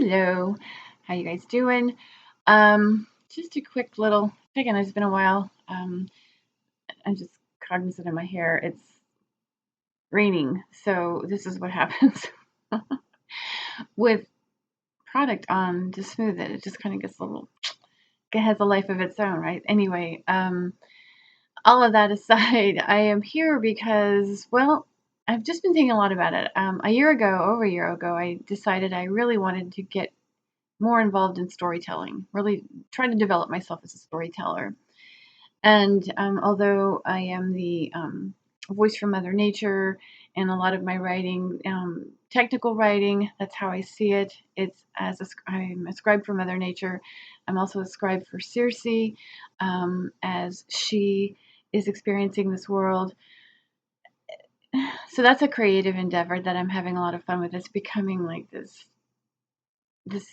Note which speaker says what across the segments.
Speaker 1: Hello, how you guys doing? Just a quick little, again, it's been a while. I'm just cognizant of my hair. It's raining, so this is what happens with product on to smooth it. It just kind of gets a little, it has a life of its own, right? Anyway, all of that aside, I am here because, well, I've just been thinking a lot about it. Over a year ago, I decided I really wanted to get more involved in storytelling, really trying to develop myself as a storyteller. And although I am the voice for Mother Nature and a lot of my writing, technical writing, that's how I see it. It's I'm a scribe for Mother Nature. I'm also a scribe for Circe, as she is experiencing this world. So that's a creative endeavor that I'm having a lot of fun with. It's becoming like this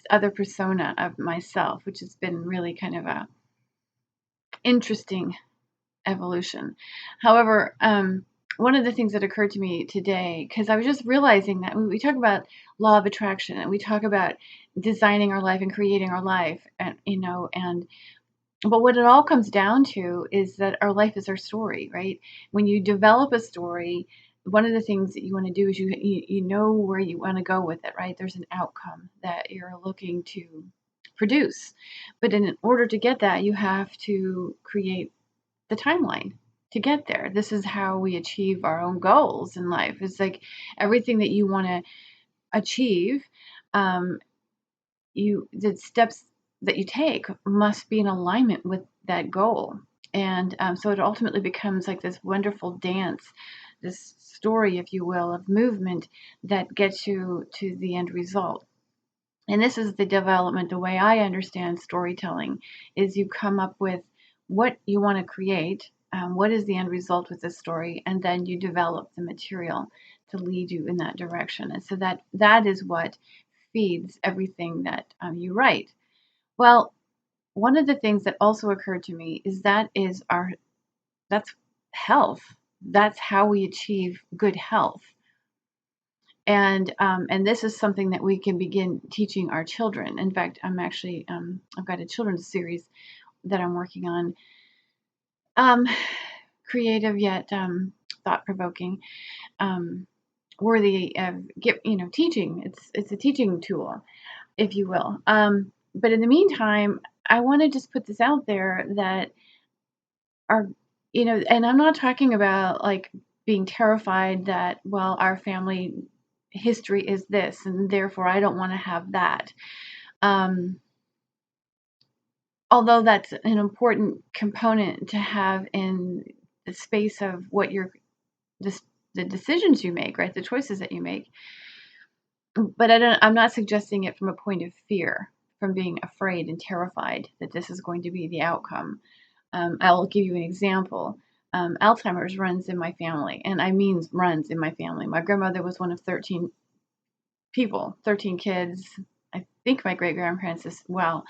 Speaker 1: other persona of myself, which has been really kind of a interesting evolution. However, one of the things that occurred to me today, because I was just realizing that when we talk about law of attraction and we talk about designing our life and creating our life, and but what it all comes down to is that our life is our story, right? When you develop a story, one of the things that you want to do is you know where you want to go with it, right? There's an outcome that you're looking to produce. But in order to get that, you have to create the timeline to get there. This is how we achieve our own goals in life. It's like everything that you want to achieve, um, the steps that you take must be in alignment with that goal. And so it ultimately becomes like this wonderful dance, this story, if you will, of movement that gets you to the end result. And this is the development, the way I understand storytelling is you come up with what you want to create, what is the end result with the story, and then you develop the material to lead you in that direction. And so that is what feeds everything that you write. Well, one of the things that also occurred to me is that's health. That's how we achieve good health. And this is something that we can begin teaching our children. In fact, I've got a children's series that I'm working on, um, creative yet thought provoking, um, worthy of teaching. It's a teaching tool, if you will. But in the meantime, I want to just put this out there that our and I'm not talking about like being terrified that, well, our family history is this and therefore I don't want to have that. Um, Although that's an important component to have in the space of what the, the decisions you make, right? The choices that you make. But I'm not suggesting it from a point of fear, from being afraid and terrified that this is going to be the outcome. I'll give you an example. Alzheimer's runs in my family, and I mean runs in my family. My grandmother was one of 13 people, 13 kids. I think my great grandparents as well.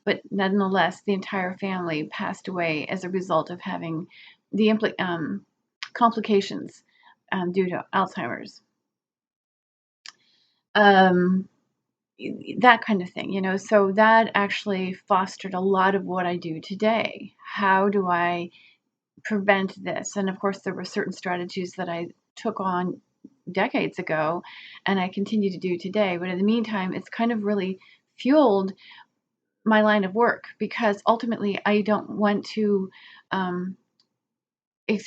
Speaker 1: But nonetheless, the entire family passed away as a result of having the complications due to Alzheimer's. Um, that kind of thing, So that actually fostered a lot of what I do today. How do I prevent this? And of course, there were certain strategies that I took on decades ago and I continue to do today. But in the meantime, it's kind of really fueled my line of work because ultimately I don't want to um,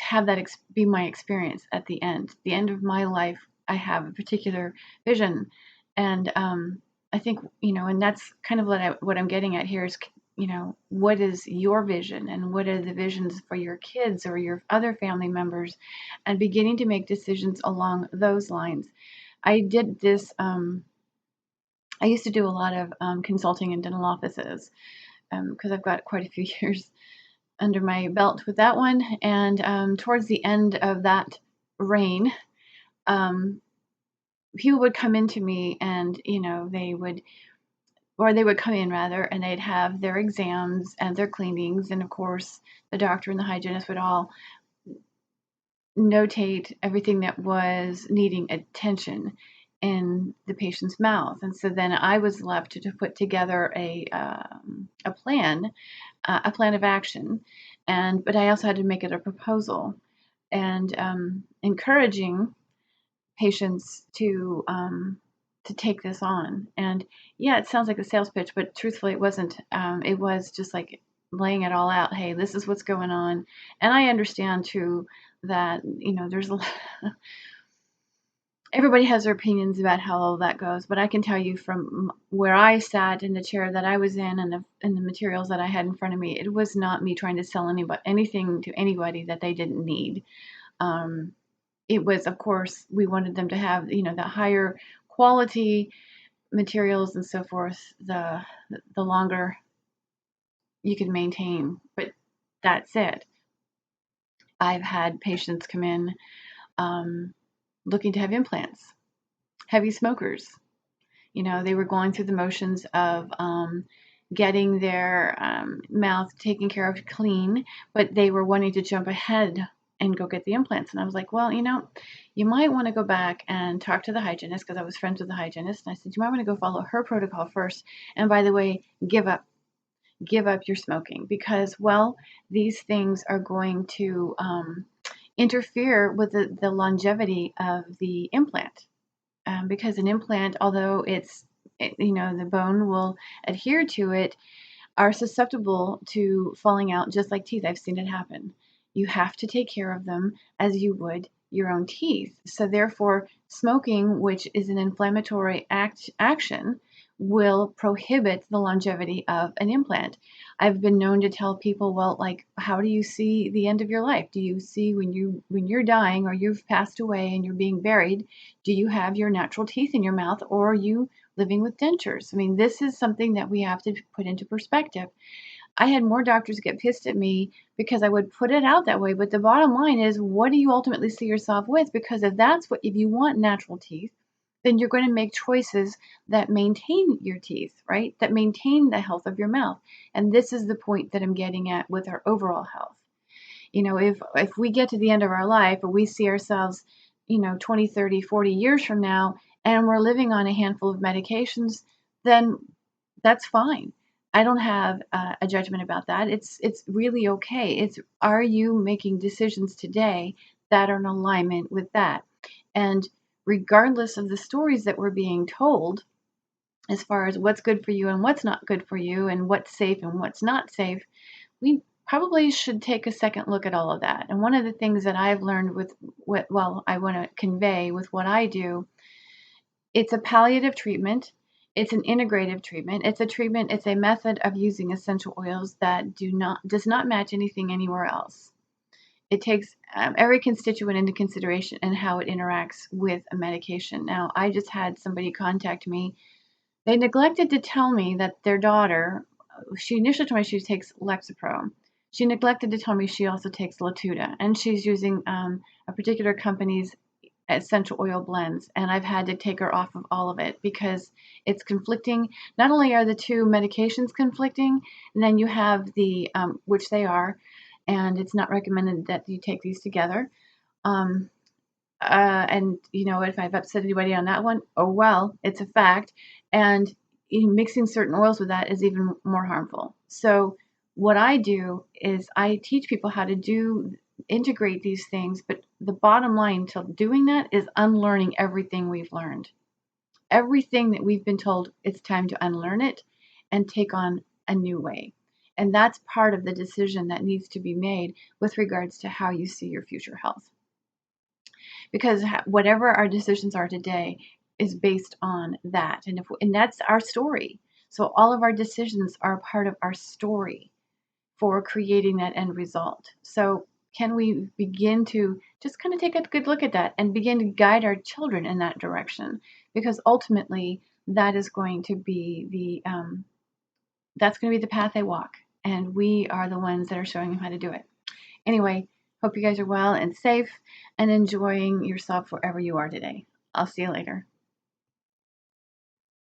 Speaker 1: have that be my experience at the end. The end of my life, I have a particular vision. And I think, and that's kind of what I'm getting at here is, what is your vision and what are the visions for your kids or your other family members, and beginning to make decisions along those lines. I did this, I used to do a lot of consulting in dental offices because I've got quite a few years under my belt with that one. And towards the end of that reign, um, people would come into me and, they would come in rather, and they'd have their exams and their cleanings. And of course, the doctor and the hygienist would all notate everything that was needing attention in the patient's mouth. And so then I was left to put together a plan, a plan of action, but I also had to make it a proposal and encouraging patients to take this on. And yeah, it sounds like a sales pitch, but truthfully, it wasn't. It was just like laying it all out. Hey, this is what's going on, and I understand too that there's everybody has their opinions about how all that goes, but I can tell you from where I sat in the chair that I was in and the materials that I had in front of me, it was not me trying to sell anything to anybody that they didn't need. Um, it was, of course, we wanted them to have, the higher quality materials and so forth, the longer you can maintain. But that's it. I've had patients come in looking to have implants, heavy smokers. They were going through the motions of getting their mouth taken care of clean, but they were wanting to jump ahead and go get the implants. And I was like, well, you might want to go back and talk to the hygienist, because I was friends with the hygienist. And I said, you might want to go follow her protocol first. And by the way, give up your smoking, because, well, these things are going to interfere with the longevity of the implant. Because an implant, although the bone will adhere to it, are susceptible to falling out just like teeth. I've seen it happen. You have to take care of them as you would your own teeth. So therefore, smoking, which is an inflammatory action, will prohibit the longevity of an implant. I've been known to tell people, well, like, how do you see the end of your life? Do you see when you're dying or you've passed away and you're being buried, do you have your natural teeth in your mouth, or are you living with dentures? I mean, this is something that we have to put into perspective. I had more doctors get pissed at me because I would put it out that way. But the bottom line is, what do you ultimately see yourself with? Because if you want natural teeth, then you're going to make choices that maintain your teeth, right? That maintain the health of your mouth. And this is the point that I'm getting at with our overall health. If we get to the end of our life, or we see ourselves, 20, 30, 40 years from now, and we're living on a handful of medications, then that's fine. I don't have a judgment about that. It's really okay. Are you making decisions today that are in alignment with that? And regardless of the stories that we're being told, as far as what's good for you and what's not good for you, and what's safe and what's not safe, we probably should take a second look at all of that. And one of the things that I've learned with I want to convey with what I do, it's a palliative treatment. It's an integrative treatment. It's a method of using essential oils that does not match anything anywhere else. It takes every constituent into consideration and how it interacts with a medication. Now, I just had somebody contact me. They neglected to tell me that their daughter, she initially told me she takes Lexapro. She neglected to tell me she also takes Latuda, and she's using a particular company's essential oil blends, and I've had to take her off of all of it because it's conflicting. Not only are the two medications conflicting, and then you have which they are, and it's not recommended that you take these together. Um, and if I've upset anybody on that one, oh well, it's a fact. And mixing certain oils with that is even more harmful. So what I do is I teach people how to integrate these things, but the bottom line to doing that is unlearning everything we've learned. Everything that we've been told, it's time to unlearn it and take on a new way. And that's part of the decision that needs to be made with regards to how you see your future health. Because whatever our decisions are today is based on that, and that's our story. So all of our decisions are part of our story for creating that end result. So can we begin to just kind of take a good look at that and begin to guide our children in that direction? Because ultimately, that is going to be the path they walk, and we are the ones that are showing them how to do it. Anyway, hope you guys are well and safe and enjoying yourself wherever you are today. I'll see you later.